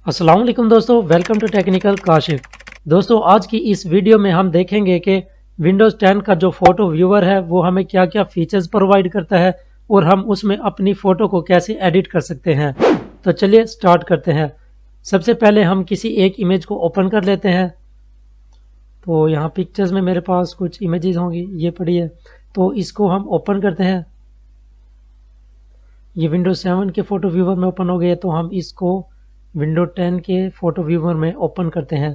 अस्सलाम वालेकुम दोस्तों, वेलकम टू टेक्निकल काशिफ। दोस्तों आज की इस वीडियो में हम देखेंगे कि विंडोज़ 10 का जो फ़ोटो व्यूअर है वो हमें क्या क्या फीचर्स प्रोवाइड करता है और हम उसमें अपनी फ़ोटो को कैसे एडिट कर सकते हैं। तो चलिए स्टार्ट करते हैं। सबसे पहले हम किसी एक इमेज को ओपन कर लेते हैं। तो यहाँ पिक्चर्स में मेरे पास कुछ इमेजेस होंगी, ये पड़ी है, तो इसको हम ओपन करते हैं। ये विंडोज़ 7 के फ़ोटो व्यूअर में ओपन हो गए, तो हम इसको विंडोज 10 के फ़ोटो व्यूअर में ओपन करते हैं।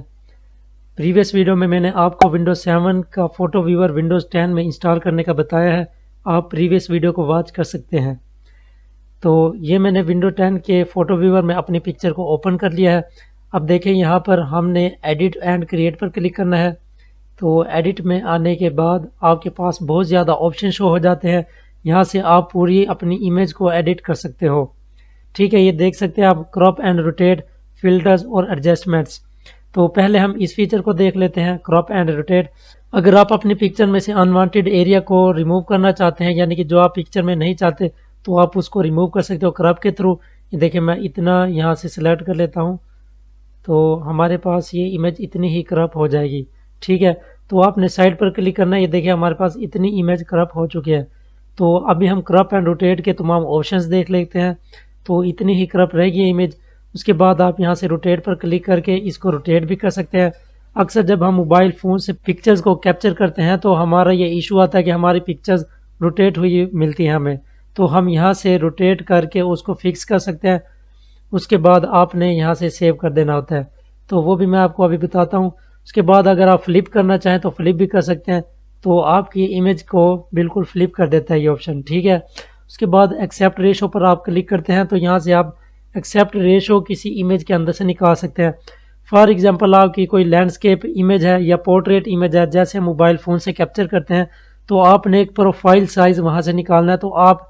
प्रीवियस वीडियो में मैंने आपको विंडोज़ 7 का फ़ोटो व्यूअर विंडोज़ 10 में इंस्टॉल करने का बताया है, आप प्रीवियस वीडियो को वॉच कर सकते हैं। तो ये मैंने विंडोज़ 10 के फ़ोटो व्यूअर में अपनी पिक्चर को ओपन कर लिया है। अब देखें यहाँ पर हमने एडिट एंड क्रिएट पर क्लिक करना है। तो एडिट में आने के बाद आपके पास बहुत ज़्यादा ऑप्शन शो हो जाते हैं। यहाँ से आप पूरी अपनी इमेज को एडिट कर सकते हो। ठीक है, ये देख सकते हैं आप, क्रॉप एंड रोटेट, फिल्टर्स और एडजस्टमेंट्स। तो पहले हम इस फीचर को देख लेते हैं, क्रॉप एंड रोटेट। अगर आप अपनी पिक्चर में से अनवांटेड एरिया को रिमूव करना चाहते हैं, यानी कि जो आप पिक्चर में नहीं चाहते, तो आप उसको रिमूव कर सकते हो क्रॉप के थ्रू। ये देखिए, मैं इतना यहाँ से सिलेक्ट कर लेता हूँ, तो हमारे पास ये इमेज इतनी ही क्रॉप हो जाएगी। ठीक है, तो आपने साइड पर क्लिक करना है। ये देखिए हमारे पास इतनी इमेज क्रॉप हो चुकी है। तो अभी हम क्रॉप एंड रोटेट के तमाम ऑप्शंस देख लेते हैं। तो इतनी ही क्रॉप रहेगी इमेज। उसके बाद आप यहाँ से रोटेट पर क्लिक करके इसको रोटेट भी कर सकते हैं। अक्सर जब हम मोबाइल फ़ोन से पिक्चर्स को कैप्चर करते हैं तो हमारा ये इशू आता है कि हमारी पिक्चर्स रोटेट हुई मिलती हैं हमें। तो हम यहाँ से रोटेट करके उसको फिक्स कर सकते हैं। उसके बाद आपने यहाँ से सेव कर देना होता है, तो वो भी मैं आपको अभी बताता हूँ। उसके बाद अगर आप फ्लिप करना चाहें तो फ्लिप भी कर सकते हैं, तो आपकी इमेज को बिल्कुल फ्लिप कर देता है ये ऑप्शन। ठीक है, उसके बाद एक्सेप्ट रेशो पर आप क्लिक करते हैं, तो यहाँ से आप एक्सेप्ट रेशो किसी इमेज के अंदर से निकाल सकते हैं। फॉर एग्जांपल आपकी कोई लैंडस्केप इमेज है या पोर्ट्रेट इमेज है, जैसे मोबाइल फ़ोन से कैप्चर करते हैं, तो आपने एक प्रोफाइल साइज़ वहाँ से निकालना है, तो आप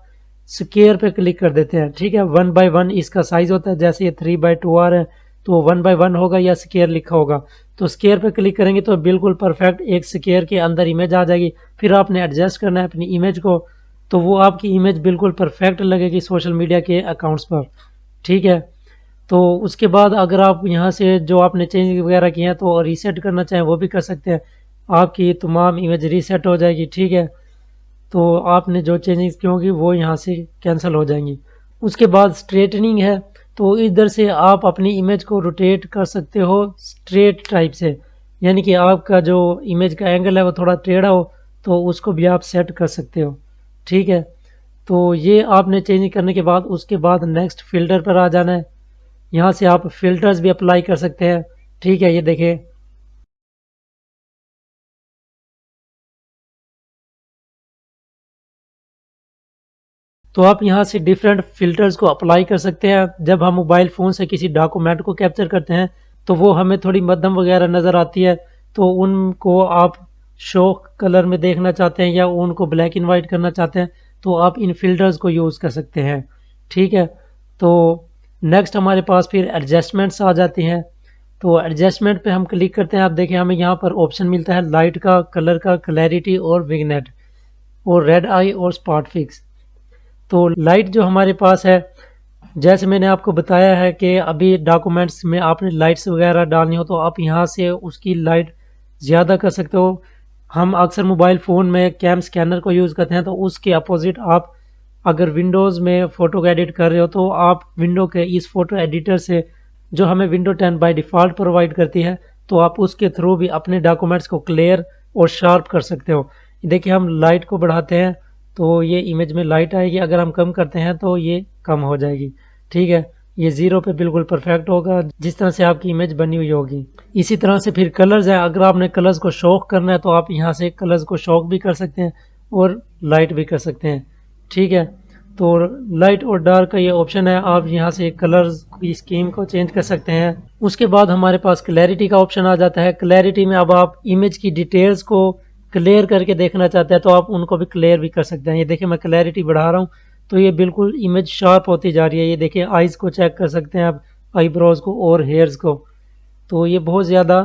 स्केयर पे क्लिक कर देते हैं। ठीक है, 1/1 इसका साइज़ होता है। जैसे ये 3/2 आ रहा है, तो 1/1 होगा या स्केयर लिखा होगा, तो स्केयर पे क्लिक करेंगे तो बिल्कुल परफेक्ट एक स्केयर के अंदर इमेज आ जाएगी। फिर आपने एडजस्ट करना है अपनी इमेज को, तो वो आपकी इमेज बिल्कुल परफेक्ट लगेगी सोशल मीडिया के अकाउंट्स पर। ठीक है, तो उसके बाद अगर आप यहाँ से जो आपने चेंज वगैरह किए हैं तो रीसेट करना चाहें वो भी कर सकते हैं, आपकी तमाम इमेज रीसेट हो जाएगी। ठीक है, तो आपने जो चेंजेस की होंगी वो यहाँ से कैंसिल हो जाएंगी। उसके बाद स्ट्रेटनिंग है, तो इधर से आप अपनी इमेज को रोटेट कर सकते हो स्ट्रेट टाइप से, यानी कि आपका जो इमेज का एंगल है वो थोड़ा टेढ़ा हो, तो उसको भी आप सेट कर सकते हो। ठीक है, तो ये आपने चेंज करने के बाद उसके बाद नेक्स्ट फिल्टर पर आ जाना है। यहाँ से आप फिल्टर्स भी अप्लाई कर सकते हैं। ठीक है, ये देखें, तो आप यहाँ से डिफरेंट फ़िल्टर्स को अप्लाई कर सकते हैं। जब हम मोबाइल फ़ोन से किसी डॉक्यूमेंट को कैप्चर करते हैं तो वो हमें थोड़ी मध्यम वगैरह नज़र आती है, तो उनको आप शो कलर में देखना चाहते हैं या उनको ब्लैक एंड वाइट करना चाहते हैं, तो आप इन फ़िल्टर्स को यूज़ कर सकते हैं। ठीक है, तो नेक्स्ट हमारे पास फिर एडजस्टमेंट्स आ जाती हैं। तो एडजस्टमेंट पे हम क्लिक करते हैं। आप देखें हमें यहाँ पर ऑप्शन मिलता है लाइट का, कलर का, क्लैरिटी और विग्नेट और रेड आई और स्पॉट फिक्स। तो लाइट जो हमारे पास है, जैसे मैंने आपको बताया है कि अभी डॉक्यूमेंट्स में आपने लाइट्स वगैरह डालनी हो तो आप यहाँ से उसकी लाइट ज़्यादा कर सकते हो। हम अक्सर मोबाइल फ़ोन में कैम स्कैनर को यूज़ करते हैं, तो उसके अपोजिट आप अगर विंडोज़ में फ़ोटो को एडिट कर रहे हो तो आप विंडो के इस फ़ोटो एडिटर से, जो हमें विंडो 10 बाय डिफ़ॉल्ट प्रोवाइड करती है, तो आप उसके थ्रू भी अपने डॉक्यूमेंट्स को क्लियर और शार्प कर सकते हो। देखिए हम लाइट को बढ़ाते हैं तो ये इमेज में लाइट आएगी, अगर हम कम करते हैं तो ये कम हो जाएगी। ठीक है, ये 0 पे बिल्कुल परफेक्ट होगा जिस तरह से आपकी इमेज बनी हुई होगी। इसी तरह से फिर कलर्स है, अगर आपने कलर्स को शौक करना है तो आप यहाँ से कलर्स को शौक भी कर सकते हैं और लाइट भी कर सकते हैं। ठीक है, तो लाइट और डार्क का ये ऑप्शन है, आप यहाँ से कलर्स की स्कीम को चेंज कर सकते हैं। उसके बाद हमारे पास क्लैरिटी का ऑप्शन आ जाता है। क्लैरिटी में अब आप इमेज की डिटेल्स को क्लियर करके देखना चाहते हैं तो आप उनको भी क्लियर भी कर सकते हैं। ये देखिए मैं क्लैरिटी बढ़ा रहा हूँ तो ये बिल्कुल इमेज शार्प होती जा रही है। ये देखिए आइज़ को चेक कर सकते हैं आप, आईब्रोज को और हेयर्स को, तो ये बहुत ज़्यादा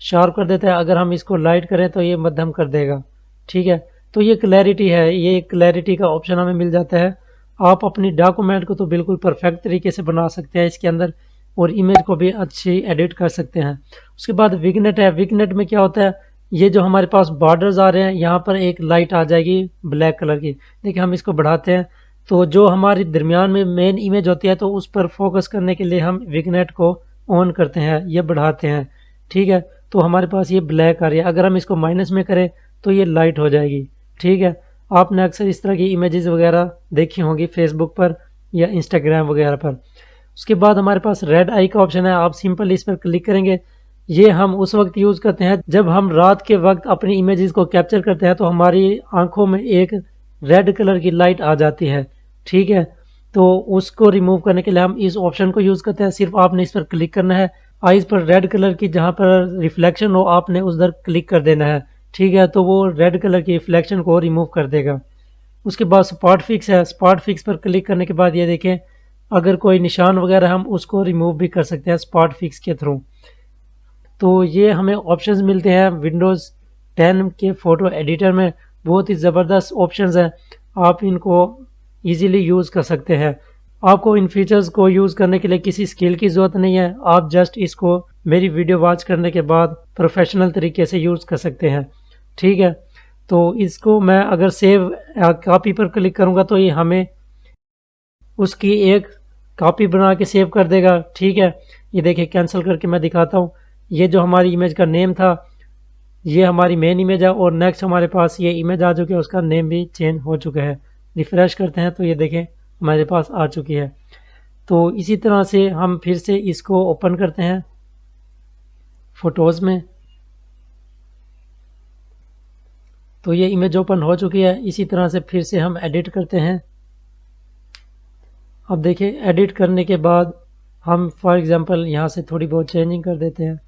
शार्प कर देता है। अगर हम इसको लाइट करें तो ये मध्यम कर देगा। ठीक है, तो ये क्लैरिटी है, ये क्लैरिटी का ऑप्शन हमें मिल जाता है। आप अपनी डॉक्यूमेंट को तो बिल्कुल परफेक्ट तरीके से बना सकते हैं इसके अंदर। और इमेज को भी अच्छी एडिट कर सकते हैं। उसके बाद विगनेट है। विगनेट में क्या होता है, ये जो हमारे पास बॉर्डर्स आ रहे हैं यहाँ पर एक लाइट आ जाएगी ब्लैक कलर की। देखिए हम इसको बढ़ाते हैं तो जो हमारी दरमियान में मेन इमेज होती है तो उस पर फोकस करने के लिए हम विगनेट को ऑन करते हैं, ये बढ़ाते हैं। ठीक है, तो हमारे पास ये ब्लैक आ रही है। अगर हम इसको माइनस में करें तो ये लाइट हो जाएगी। ठीक है, आपने अक्सर इस तरह की इमेजेस वगैरह देखी होंगी फेसबुक पर या इंस्टाग्राम वगैरह पर। उसके बाद हमारे पास रेड आई का ऑप्शन है, आप सिंपल इस पर क्लिक करेंगे। ये हम उस वक्त यूज़ करते हैं जब हम रात के वक्त अपनी इमेजेस को कैप्चर करते हैं तो हमारी आंखों में एक रेड कलर की लाइट आ जाती है। ठीक है, तो उसको रिमूव करने के लिए हम इस ऑप्शन को यूज़ करते हैं। सिर्फ आपने इस पर क्लिक करना है, आइज पर रेड कलर की जहाँ पर रिफ्लेक्शन हो आपने उधर क्लिक कर देना है। ठीक है, तो वो रेड कलर की रिफ्लेक्शन को रिमूव कर देगा। उसके बाद स्पॉट फिक्स है। स्पॉट फिक्स पर क्लिक करने के बाद ये देखें, अगर कोई निशान वगैरह हम उसको रिमूव भी कर सकते हैं स्पॉट फिक्स के थ्रू। तो ये हमें ऑप्शंस मिलते हैं विंडोज़ 10 के फ़ोटो एडिटर में। बहुत ही ज़बरदस्त ऑप्शंस हैं, आप इनको इजीली यूज़ कर सकते हैं। आपको इन फीचर्स को यूज़ करने के लिए किसी स्किल की ज़रूरत नहीं है, आप जस्ट इसको मेरी वीडियो वॉच करने के बाद प्रोफेशनल तरीके से यूज़ कर सकते हैं। ठीक है, तो इसको मैं अगर सेव कॉपी पर क्लिक करूँगा तो ये हमें उसकी एक कॉपी बना के सेव कर देगा। ठीक है, ये देखिए कैंसिल करके मैं दिखाता हूँ। ये जो हमारी इमेज का नेम था ये हमारी मेन इमेज है और नेक्स्ट हमारे पास ये इमेज आ चुकी है, उसका नेम भी चेंज हो चुका है। रिफ्रेश करते हैं तो ये देखें हमारे पास आ चुकी है। तो इसी तरह से हम फिर से इसको ओपन करते हैं फ़ोटोज़ में। तो ये इमेज ओपन हो चुकी है। इसी तरह से फिर से हम एडिट करते हैं। अब देखिए एडिट करने के बाद हम फॉर एग्जांपल यहाँ से थोड़ी बहुत चेंजिंग कर देते हैं।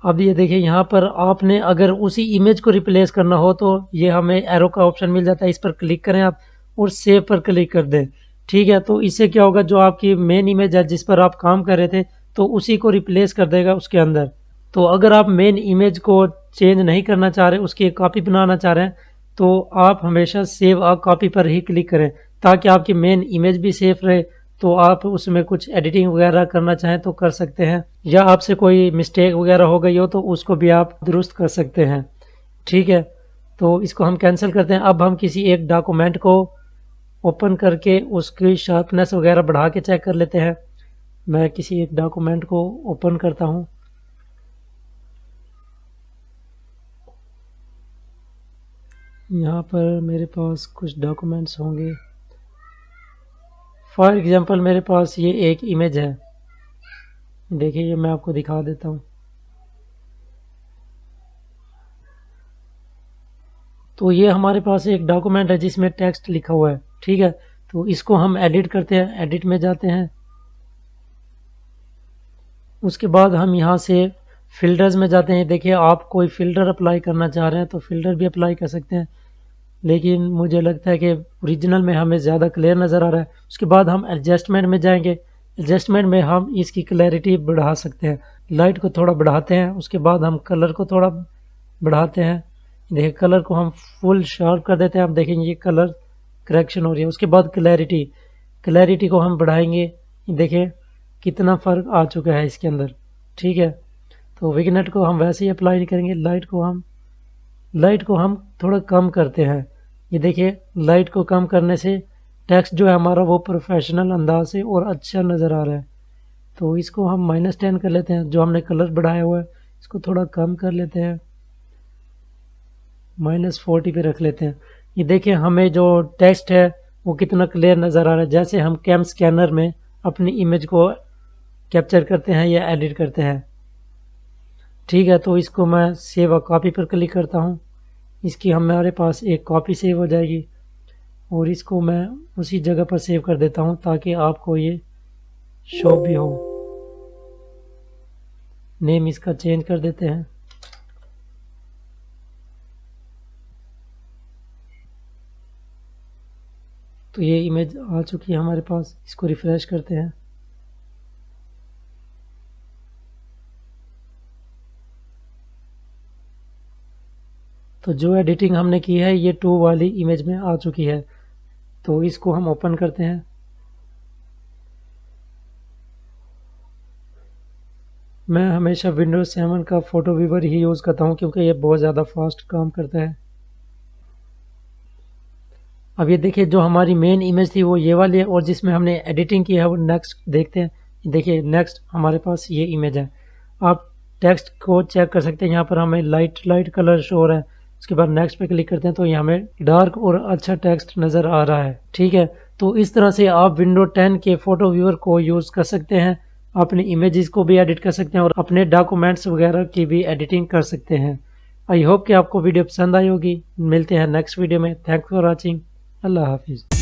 अब ये देखिए यहाँ पर आपने अगर उसी इमेज को रिप्लेस करना हो तो ये हमें एरो का ऑप्शन मिल जाता है, इस पर क्लिक करें आप और सेव पर क्लिक कर दें। ठीक है, तो इससे क्या होगा, जो आपकी मेन इमेज है जिस पर आप काम कर रहे थे तो उसी को रिप्लेस कर देगा उसके अंदर। तो अगर आप मेन इमेज को चेंज नहीं करना चाह रहे, उसकी एक कॉपी बनाना चाह रहे हैं तो आप हमेशा सेव अ कॉपी पर ही क्लिक करें ताकि आपकी मेन इमेज भी सेफ रहे। तो आप उसमें कुछ एडिटिंग वगैरह करना चाहें तो कर सकते हैं, या आपसे कोई मिस्टेक वगैरह हो गई हो तो उसको भी आप दुरुस्त कर सकते हैं। ठीक है, तो इसको हम कैंसिल करते हैं। अब हम किसी एक डॉक्यूमेंट को ओपन करके उसकी शार्पनेस वगैरह बढ़ा के चेक कर लेते हैं। मैं किसी एक डॉक्यूमेंट को ओपन करता हूँ। यहाँ पर मेरे पास कुछ डॉक्यूमेंट्स होंगे। फॉर एग्जांपल मेरे पास ये एक इमेज है, देखिए ये मैं आपको दिखा देता हूँ। तो ये हमारे पास एक डॉक्यूमेंट है जिसमें टेक्स्ट लिखा हुआ है। ठीक है, तो इसको हम एडिट करते हैं, एडिट में जाते हैं। उसके बाद हम यहाँ से फिल्टर्स में जाते हैं। देखिए आप कोई फ़िल्टर अप्लाई करना चाह रहे हैं तो फ़िल्टर भी अप्लाई कर सकते हैं, लेकिन मुझे लगता है कि ओरिजिनल में हमें ज़्यादा क्लियर नज़र आ रहा है। उसके बाद हम एडजस्टमेंट में जाएंगे। एडजस्टमेंट में हम इसकी क्लैरिटी बढ़ा सकते हैं, लाइट को थोड़ा बढ़ाते हैं। उसके बाद हम कलर को थोड़ा बढ़ाते हैं। देखिए कलर को हम फुल शार्प कर देते हैं। आप देखेंगे ये कलर करेक्शन हो रही है। उसके बाद क्लैरिटी, क्लैरिटी को हम बढ़ाएंगे। देखिए कितना फ़र्क आ चुका है इसके अंदर। ठीक है, तो विगनेट को हम वैसे ही अप्लाई नहीं करेंगे, लाइट को हम थोड़ा कम करते हैं। ये देखिए लाइट को कम करने से टेक्स्ट जो है हमारा वो प्रोफेशनल अंदाज से और अच्छा नज़र आ रहा है। तो इसको हम -10 कर लेते हैं। जो हमने कलर बढ़ाया हुआ है इसको थोड़ा कम कर लेते हैं, -40 पे रख लेते हैं। ये देखिए हमें जो टेक्स्ट है वो कितना क्लियर नज़र आ रहा है, जैसे हम कैम स्कैनर में अपनी इमेज को कैप्चर करते हैं या एडिट करते हैं। ठीक है, तो इसको मैं सेव अ कॉपी पर क्लिक करता हूँ। इसकी हमारे पास एक कॉपी सेव हो जाएगी और इसको मैं उसी जगह पर सेव कर देता हूँ ताकि आपको ये शो भी हो। नेम इसका चेंज कर देते हैं। तो ये इमेज आ चुकी है हमारे पास, इसको रिफ्रेश करते हैं। तो जो एडिटिंग हमने की है ये 2 वाली इमेज में आ चुकी है। तो इसको हम ओपन करते हैं। मैं हमेशा विंडोज 7 का फ़ोटो व्यूवर ही यूज़ करता हूँ क्योंकि ये बहुत ज़्यादा फास्ट काम करता है। अब ये देखिए, जो हमारी मेन इमेज थी वो ये वाली है, और जिसमें हमने एडिटिंग की है वो नेक्स्ट देखते हैं। देखिए नेक्स्ट हमारे पास ये इमेज है। आप टेक्स्ट को चेक कर सकते हैं, यहाँ पर हमें लाइट कलर शो हो रहा है। उसके बाद नेक्स्ट पे क्लिक करते हैं तो ये हमें डार्क और अच्छा टेक्स्ट नज़र आ रहा है। ठीक है, तो इस तरह से आप विंडो 10 के फ़ोटो व्यूअर को यूज़ कर सकते हैं। अपने इमेजेस को भी एडिट कर सकते हैं और अपने डॉक्यूमेंट्स वगैरह की भी एडिटिंग कर सकते हैं। आई होप कि आपको वीडियो पसंद आई होगी। मिलते हैं नेक्स्ट वीडियो में। Thanks for watching. अल्लाह हाफिज़।